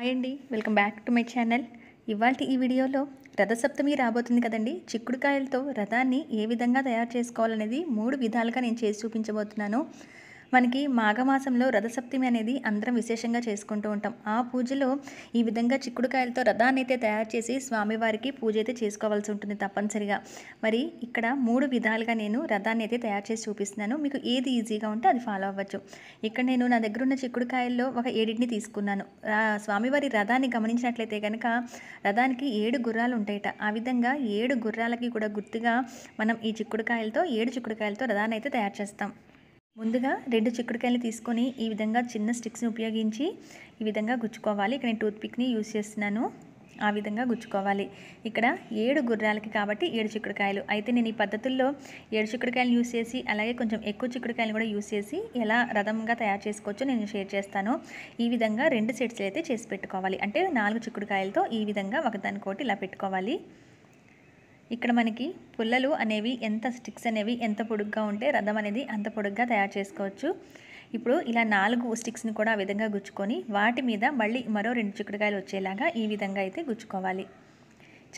Hi అండి, welcome back to my channel. ఇవాల్టి ఈ వీడియోలో రథసప్తమి రాబోతుంది కదండి. చిక్కుడుకాయలతో రథాన్ని ఏ విధంగా తయారు చేసుకోవాలనేది 3 విధాలుగా నేను చేసి చూపించబోతున్నాను. మనకి మాఘమాసంలో రథసప్తమి అనేది అందరం విశేషంగా చేసుకుంటూ ఉంటాం. ఆ పూజలో ఈ విధంగా చిక్కుడుకాయలతో రథాన్ని అయితే తయారు చేసి స్వామివారికి పూజ అయితే చేసుకోవాల్సి ఉంటుంది తప్పనిసరిగా. మరి ఇక్కడ 3 విధాలుగా నేను రథాన్ని అయితే తయారు చేసి చూపిస్తున్నాను. మీకు ఏది ఈజీగా ఉంటే అది ఫాలో అవ్వచ్చు. ఇక్కడ నేను నా దగ్గర ఉన్న చిక్కుడుకాయల్లో ఒక 7ని తీసుకున్నాను. స్వామివారి రథాన్ని గమనించినట్లయితే కనుక రథానికి 7 గుర్రాలు ఉంటాయట. ఆ విధంగా 7 గుర్రాలకి కూడా గుర్తుగా మనం ఈ చిక్కుడుకాయలతో 7 చిక్కుడుకాయలతో రథాన్ని అయితే తయారు చేస్తాం. ముందుగా 2 చిక్కుడుకాయలు తీసుకొని ఈ విధంగా చిన్న స్టిక్స్ని ఉపయోగించి ఈ విధంగా గుచ్చుకోవాలి. ఇక్కడ నేను టూత్పిక్ని యూజ్ చేస్తున్నాను. ఆ విధంగా గుచ్చుకోవాలి. ఇక్కడ 7 గుర్రాలకి కాబట్టి 7 చిక్కుడుకాయలు. అయితే నేను ఈ పద్ధతుల్లో 7 చిక్కుడుకాయలు యూజ్ చేసి అలాగే కొంచెం ఎక్కువ చిక్కుడుకాయలు కూడా యూజ్ చేసి ఎలా రథంగా తయారు చేసుకోవచ్చో నేను షేర్ చేస్తాను. ఈ విధంగా 2 సెట్స్ అయితే చేసి పెట్టుకోవాలి. అంటే 4 చిక్కుడుకాయలతో ఈ విధంగా ఒకదానికోటి ఇలా పెట్టుకోవాలి. ఇక్కడ మనకి పుల్లలు అనేవి స్టిక్స్ అనేవి ఎంత పొడుగ్గా ఉంటే రథం అనేది అంత పొడుగ్గా తయారు చేసుకోవచ్చు. ఇప్పుడు ఇలా 4 స్టిక్స్ని కూడా ఆ విధంగా గుచ్చుకొని వాటి మీద మళ్ళీ మరో 2 చిక్కుడుకాయలు వచ్చేలాగా ఈ విధంగా అయితే గుచ్చుకోవాలి.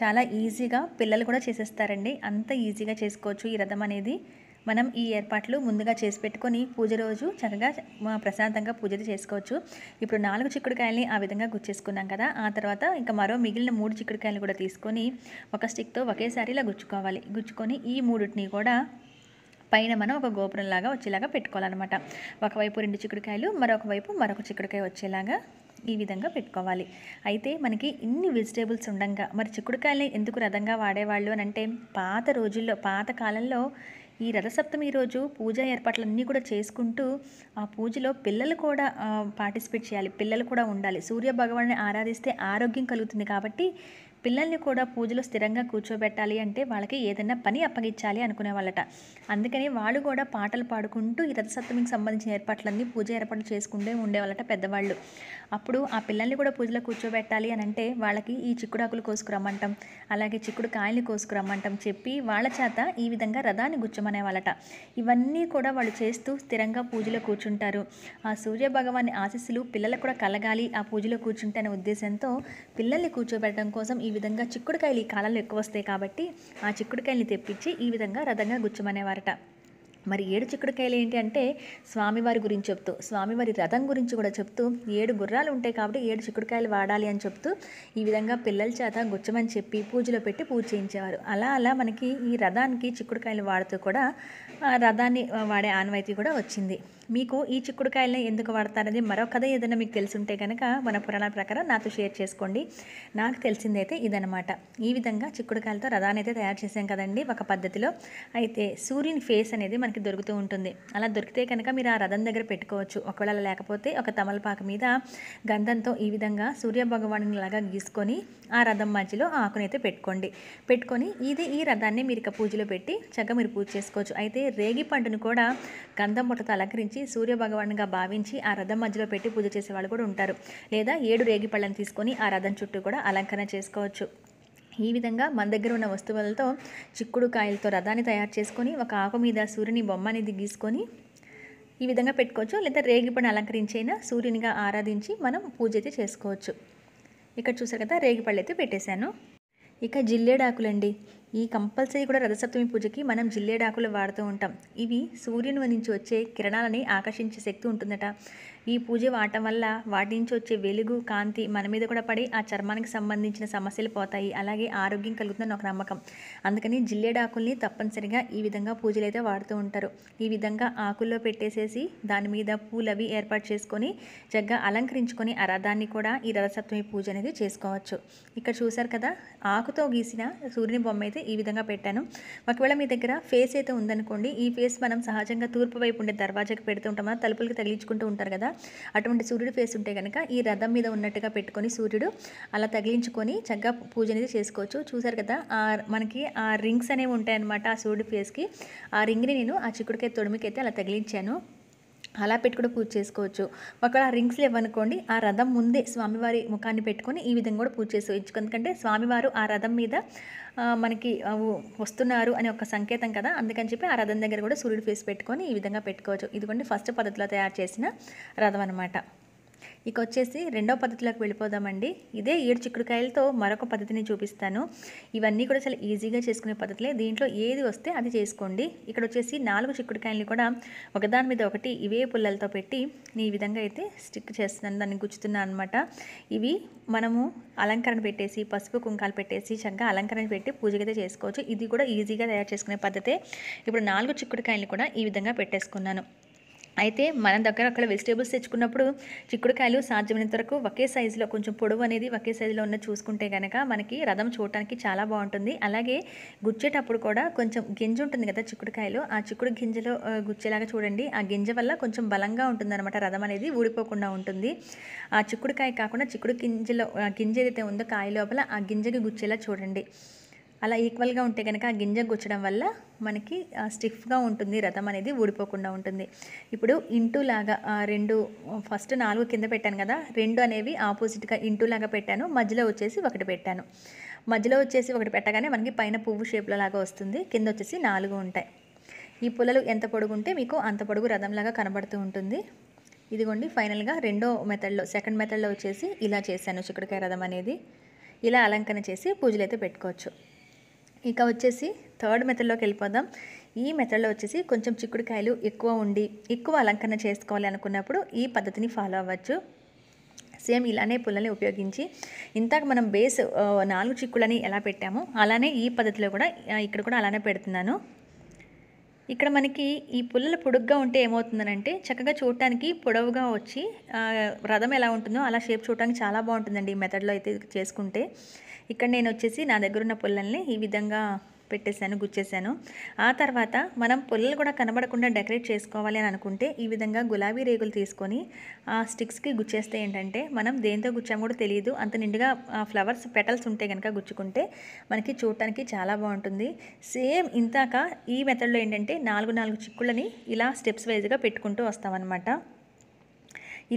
చాలా ఈజీగా పిల్లలు కూడా చేసేస్తారండి. అంత ఈజీగా చేసుకోవచ్చు ఈ రథం అనేది. మనం ఈ ఏర్పాట్లు ముందుగా చేసి పెట్టుకొని పూజ రోజు చక్కగా ప్రశాంతంగా పూజ చేసుకోవచ్చు. ఇప్పుడు 4 చిక్కుడుకాయలని ఆ విధంగా గుచ్చేసుకున్నాం కదా. ఆ తర్వాత ఇంకా మరో మిగిలిన 3 చిక్కుడుకాయలు కూడా తీసుకొని ఒక స్టిక్తో ఒకేసారి ఇలా గుచ్చుకోవాలి. గుచ్చుకొని ఈ 3ని కూడా పైన మనం ఒక గోపురంలాగా వచ్చేలాగా పెట్టుకోవాలన్నమాట. ఒకవైపు 2 చిక్కుడుకాయలు, మరొక వైపు మరొక చిక్కుడుకాయ వచ్చేలాగా ఈ విధంగా పెట్టుకోవాలి. అయితే మనకి ఇన్ని వెజిటేబుల్స్ ఉండంగా మరి చిక్కుడుకాయలని ఎందుకు రథంగా వాడేవాళ్ళు అని అంటే పాత రోజుల్లో పాత కాలంలో ఈ రథసప్తమి రోజు పూజా ఏర్పాట్లన్నీ కూడా చేసుకుంటూ ఆ పూజలో పిల్లలు కూడా పార్టిసిపేట్ చేయాలి. పిల్లలు కూడా ఉండాలి. సూర్య భగవాన్ని ఆరాధిస్తే ఆరోగ్యం కలుగుతుంది కాబట్టి పిల్లల్ని కూడా పూజలో స్థిరంగా కూర్చోబెట్టాలి అంటే వాళ్ళకి ఏదైనా పని అప్పగించాలి అనుకునేవాళ్ళట. అందుకని వాళ్ళు కూడా పాటలు పాడుకుంటూ ఈ రథసప్తమికి సంబంధించిన ఏర్పాట్లన్నీ పూజ ఏర్పాట్లు చేసుకుంటూ ఉండేవాళ్ళట పెద్దవాళ్ళు. అప్పుడు ఆ పిల్లల్ని కూడా పూజలో కూర్చోబెట్టాలి అని అంటే వాళ్ళకి ఈ చిక్కుడాకులు కోసుకురమ్మంటాం, అలాగే చిక్కుడు కాయలు కోసుకురమ్మంటాం చెప్పి వాళ్ళ చేత ఈ విధంగా రథాన్ని గుచ్చమనేవాళ్ళట. ఇవన్నీ కూడా వాళ్ళు చేస్తూ స్థిరంగా పూజలో కూర్చుంటారు. ఆ సూర్య భగవాని ఆశీస్సులు పిల్లలకు కూడా కలగాలి ఆ పూజలో కూర్చుంటే అనే ఉద్దేశంతో పిల్లల్ని కూర్చోబెట్టడం కోసం ఈ విధంగా చిక్కుడుకాయలు ఈ కాలంలో ఎక్కువ వస్తాయి కాబట్టి ఆ చిక్కుడుకాయల్ని తెప్పించి ఈ విధంగా రథంగా గుచ్చమనేవారట. మరి 7 చిక్కుడుకాయలు ఏంటి అంటే స్వామివారి గురించి చెప్తూ స్వామివారి రథం గురించి కూడా చెప్తూ 7 గుర్రాలు ఉంటాయి కాబట్టి 7 చిక్కుడుకాయలు వాడాలి అని చెప్తూ ఈ విధంగా పిల్లల చేత గుచ్చమని చెప్పి పూజలో పెట్టి పూజ చేయించేవారు. అలా మనకి ఈ రథానికి చిక్కుడుకాయలు వాడుతూ కూడా రథాన్ని వాడే ఆనవాయితీ కూడా వచ్చింది. మీకు ఈ చిక్కుడుకాయలని ఎందుకు వాడతారనేది మరో కథ ఏదైనా మీకు తెలిసుంటే కనుక మన పురాణాల ప్రకారం నాతో షేర్ చేసుకోండి. నాకు తెలిసిందైతే ఇదనమాట. ఈ విధంగా చిక్కుడుకాయలతో రథాన్ని అయితే తయారు చేసాం కదండి ఒక పద్ధతిలో. అయితే సూర్యుని ఫేస్ అనేది మనకి దొరుకుతూ ఉంటుంది. అలా దొరికితే కనుక మీరు ఆ రథం దగ్గర పెట్టుకోవచ్చు. ఒకవేళ లేకపోతే ఒక తమలపాకు మీద గంధంతో ఈ విధంగా సూర్య భగవాను లాగా గీసుకొని ఆ రథం మధ్యలో ఆకునైతే పెట్టుకొని ఈ రథాన్ని మీరు ఇక పూజలో పెట్టి చక్కగా మీరు పూజ చేసుకోవచ్చు. అయితే రేగి పండును కూడా గంధం బుట్టతో అలంకరించి సూర్య భగవానుగా భావించి ఆ రథం మధ్యలో పెట్టి పూజ చేసే వాళ్ళు కూడా ఉంటారు. లేదా 7 రేగి పళ్ళని తీసుకొని ఆ రథం చుట్టూ కూడా అలంకరణ చేసుకోవచ్చు. ఈ విధంగా మన దగ్గర ఉన్న వస్తువులతో చిక్కుడుకాయలతో రథాన్ని తయారు చేసుకొని ఒక ఆకు మీద సూర్యుని బొమ్మ అనేది గీసుకొని ఈ విధంగా పెట్టుకోవచ్చు. లేదా రేగిపండు అలంకరించైనా సూర్యునిగా ఆరాధించి మనం పూజ అయితే చేసుకోవచ్చు. ఇక్కడ చూసారు కదా రేగిపళ్ళు అయితే పెట్టేశాను. ఇక జిల్లేడాకులండి. ఈ కంపల్సరీ కూడా రథసప్తమి పూజకి మనం జిల్లేడాకులు వాడుతూ ఉంటాం. ఇవి సూర్యుని నుంచి వచ్చే కిరణాలని ఆకర్షించే శక్తి ఉంటుందట. ఈ పూజ వాడటం వల్ల వాటి నుంచి వచ్చే వెలుగు కాంతి మన మీద కూడా పడి ఆ చర్మానికి సంబంధించిన సమస్యలు పోతాయి, అలాగే ఆరోగ్యం కలుగుతుందని ఒక నమ్మకం. అందుకని జిల్లేడాకుల్ని తప్పనిసరిగా ఈ విధంగా పూజలు అయితే వాడుతూ ఉంటారు. ఈ విధంగా ఆకుల్లో పెట్టేసేసి దాని మీద పూలవి ఏర్పాటు చేసుకొని చక్కగా అలంకరించుకొని ఆ రథాన్ని కూడా ఈ రథసప్తమి పూజ అనేది చేసుకోవచ్చు. ఇక్కడ చూసారు కదా ఆకుతో గీసిన సూర్యుని బొమ్మ అయితే ఈ విధంగా పెట్టాను. ఒకవేళ మీ దగ్గర ఫేస్ అయితే ఉందనుకోండి, ఈ ఫేస్ మనం సహజంగా తూర్పు వైపు ఉండే దర్వాజాకి పెడుతూ ఉంటాం కదా, తలుపులకి తగిలించుకుంటూ ఉంటారు కదా. అటువంటి సూర్యుడు ఫేస్ ఉంటే కనుక ఈ రథం మీద ఉన్నట్టుగా పెట్టుకొని సూర్యుడు అలా తగిలించుకొని చక్కగా పూజ అనేది చేసుకోవచ్చు. చూసారు కదా మనకి ఆ రింగ్స్ అనేవి ఉంటాయన్నమాట ఆ సూర్యుడి ఫేస్కి. ఆ రింగ్ని నేను ఆ చిక్కుడుకాయ తొడిమికి అయితే అలా తగిలించాను. అలా పెట్టుకుని పూజ చేసుకోవచ్చు. ఒకవేళ రింగ్స్ లేవనుకోండి ఆ రథం ముందే స్వామివారి ముఖాన్ని పెట్టుకొని ఈ విధంగా కూడా పూజ చేసుకోవచ్చు. ఎందుకంటే స్వామివారు ఆ రథం మీద మనకి వస్తున్నారు అనే ఒక సంకేతం కదా, అందుకని చెప్పి ఆ రథం దగ్గర కూడా సూర్యుడు ఫేస్ పెట్టుకొని ఈ విధంగా పెట్టుకోవచ్చు. ఇదిగోండి ఫస్ట్ పద్ధతిలో తయారు చేసిన రథం అనమాట. ఇక వచ్చేసి రెండో పద్ధతిలోకి వెళ్ళిపోదామండి. ఇదే 7 చిక్కుడుకాయలతో మరొక పద్ధతిని చూపిస్తాను. ఇవన్నీ కూడా చాలా ఈజీగా చేసుకునే పద్ధతులే. దీంట్లో ఏది వస్తే అది చేసుకోండి. ఇక్కడ వచ్చేసి 4 చిక్కుడుకాయలని కూడా ఒకదాని మీద ఒకటి ఇవే పుల్లలతో పెట్టి ఈ విధంగా అయితే స్టిక్ చేస్తున్నాను, దాన్ని గుచ్చుతున్నాను అనమాట. ఇవి మనము అలంకరణ పెట్టేసి పసుపు కుంకాలు పెట్టేసి చక్కగా అలంకరణ పెట్టి పూజకైతే చేసుకోవచ్చు. ఇది కూడా ఈజీగా తయారు చేసుకునే పద్ధతే. ఇప్పుడు 4 చిక్కుడుకాయలని కూడా ఈ విధంగా పెట్టేసుకున్నాను. అయితే మన దగ్గర అక్కడ వెజిటేబుల్స్ తెచ్చుకున్నప్పుడు చిక్కుడుకాయలు సాధ్యమైనంత వరకు ఒకే సైజులో, కొంచెం పొడవు అనేది ఒకే సైజులో ఉన్నది చూసుకుంటే కనుక మనకి రథం చూడటానికి చాలా బాగుంటుంది. అలాగే గుచ్చేటప్పుడు కూడా కొంచెం గింజ ఉంటుంది కదా చిక్కుడుకాయలు, ఆ చిక్కుడు గింజలో గుచ్చేలాగా చూడండి. ఆ గింజ వల్ల కొంచెం బలంగా ఉంటుందన్నమాట, రథం అనేది ఊడిపోకుండా ఉంటుంది. ఆ చిక్కుడుకాయ కాకుండా చిక్కుడు గింజలో గింజ ఏదైతే ఉందో కాయ లోపల ఆ గింజకి గుచ్చేలా చూడండి. అలా ఈక్వల్గా ఉంటే కనుక ఆ గింజ గుచ్చడం వల్ల మనకి స్టిఫ్గా ఉంటుంది, రథం అనేది ఊడిపోకుండా ఉంటుంది. ఇప్పుడు ఇంటూలాగా ఫస్ట్ 4 కింద పెట్టాను కదా, 2 అనేవి ఆపోజిట్గా ఇంటూలాగా పెట్టాను. మధ్యలో వచ్చేసి 1 పెట్టాను. మధ్యలో వచ్చేసి 1 పెట్టగానే మనకి పైన పువ్వు షేప్లో లాగా వస్తుంది, కింద వచ్చేసి 4 ఉంటాయి. ఈ పుల్లలు ఎంత పొడుగు ఉంటే మీకు అంత పొడుగు రథంలాగా కనబడుతూ ఉంటుంది. ఇదిగోండి ఫైనల్గా సెకండ్ మెథడ్లో వచ్చేసి ఇలా చేశాను చిక్కుడుకాయ రథం అనేది. ఇలా అలంకరణ చేసి పూజలు అయితే పెట్టుకోవచ్చు. ఇక వచ్చేసి థర్డ్ మెథడ్లోకి వెళ్ళిపోదాం. ఈ మెథడ్లో వచ్చేసి కొంచెం చిక్కుడుకాయలు ఎక్కువ ఉండి ఎక్కువ అలంకరణ చేసుకోవాలి అనుకున్నప్పుడు ఈ పద్ధతిని ఫాలో అవ్వచ్చు. సేమ్ ఇలానే పుల్లని ఉపయోగించి ఇంతకు మనం బేస్ 4 చిక్కులని ఎలా పెట్టామో అలానే ఈ పద్ధతిలో కూడా ఇక్కడ కూడా అలానే పెడుతున్నాను. ఇక్కడ మనకి ఈ పుల్లలు పొడుగ్గా ఉంటే ఏమవుతుందనంటే చక్కగా చూడటానికి పొడవుగా వచ్చి రథం ఎలా ఉంటుందో అలా షేప్ చూడటానికి చాలా బాగుంటుందండి ఈ మెథడ్లో అయితే చేసుకుంటే. ఇక్కడ నేను వచ్చేసి నా దగ్గర ఉన్న పుల్లల్ని ఈ విధంగా పెట్టేశాను, గుచ్చేసాను. ఆ తర్వాత మనం పుల్లలు కూడా కనబడకుండా డెకరేట్ చేసుకోవాలి అని అనుకుంటే ఈ విధంగా గులాబీ రేగులు తీసుకొని ఆ స్టిక్స్కి గుచ్చేస్తే ఏంటంటే మనం దేంతో గుచ్చాము కూడా తెలియదు. అంత నిండుగా ఫ్లవర్స్ పెటల్స్ ఉంటే కనుక గుచ్చుకుంటే మనకి చూడటానికి చాలా బాగుంటుంది. సేమ్ ఇంతాక ఈ మెథడ్లో ఏంటంటే 4 చిక్కులని ఇలా స్టెప్స్ వైజ్గా పెట్టుకుంటూ వస్తామన్నమాట.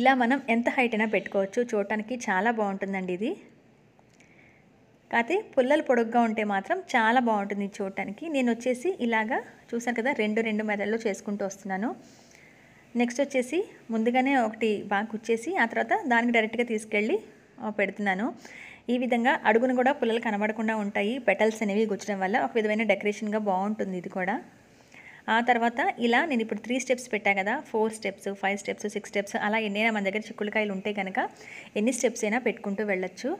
ఇలా మనం ఎంత హైట్ అయినా పెట్టుకోవచ్చు, చూడటానికి చాలా బాగుంటుందండి ఇది. కాకపోతే పుల్లలు పొడుగ్గా ఉంటే మాత్రం చాలా బాగుంటుంది చూడటానికి. నేను వచ్చేసి ఇలాగా చూసాను కదా, 2 మెథడ్లో చేసుకుంటూ వస్తున్నాను. నెక్స్ట్ వచ్చేసి ముందుగానే ఒకటి బాగా కుచ్చేసి ఆ తర్వాత దానికి డైరెక్ట్గా తీసుకెళ్ళి పెడుతున్నాను. ఈ విధంగా అడుగును కూడా పుల్లలు కనబడకుండా ఉంటాయి, పెటల్స్ అనేవి గుచ్చడం వల్ల ఒక విధమైన డెకరేషన్గా బాగుంటుంది ఇది కూడా. ఆ తర్వాత ఇలా నేను ఇప్పుడు 3 స్టెప్స్ పెట్టా కదా, 4 స్టెప్స్ 5 స్టెప్స్ 6 స్టెప్స్ అలా ఎన్నైనా మన దగ్గర చిక్కుడుకాయలు ఉంటే కనుక ఎన్ని స్టెప్స్ అయినా పెట్టుకుంటూ వెళ్ళొచ్చు.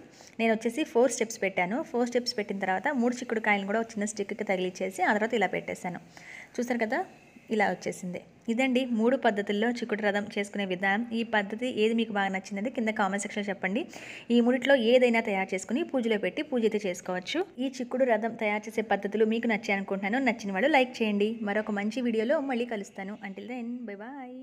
నేను వచ్చేసి 4 స్టెప్స్ పెట్టాను. 4 స్టెప్స్ పెట్టిన తర్వాత 3 చిక్కుడుకాయలను కూడా చిన్న స్టిక్కి తగిలిచ్చేసి ఆ తర్వాత ఇలా పెట్టేశాను. చూసారు కదా, ఇలా వచ్చేసింది. ఇదండి 3 పద్ధతుల్లో చిక్కుడు రథం చేసుకునే విధానం. ఈ పద్ధతి ఏది మీకు బాగా నచ్చింది కింద కామెంట్ సెక్షన్లో చెప్పండి. ఈ 3లో ఏదైనా తయారు చేసుకుని పూజలో పెట్టి పూజ అయితే చేసుకోవచ్చు. ఈ చిక్కుడు రథం తయారు చేసే పద్ధతులు మీకు నచ్చాయి అనుకుంటున్నాను. నచ్చిన వాళ్ళు లైక్ చేయండి. మరొక మంచి వీడియోలో మళ్ళీ కలుస్తాను. Until then bye bye.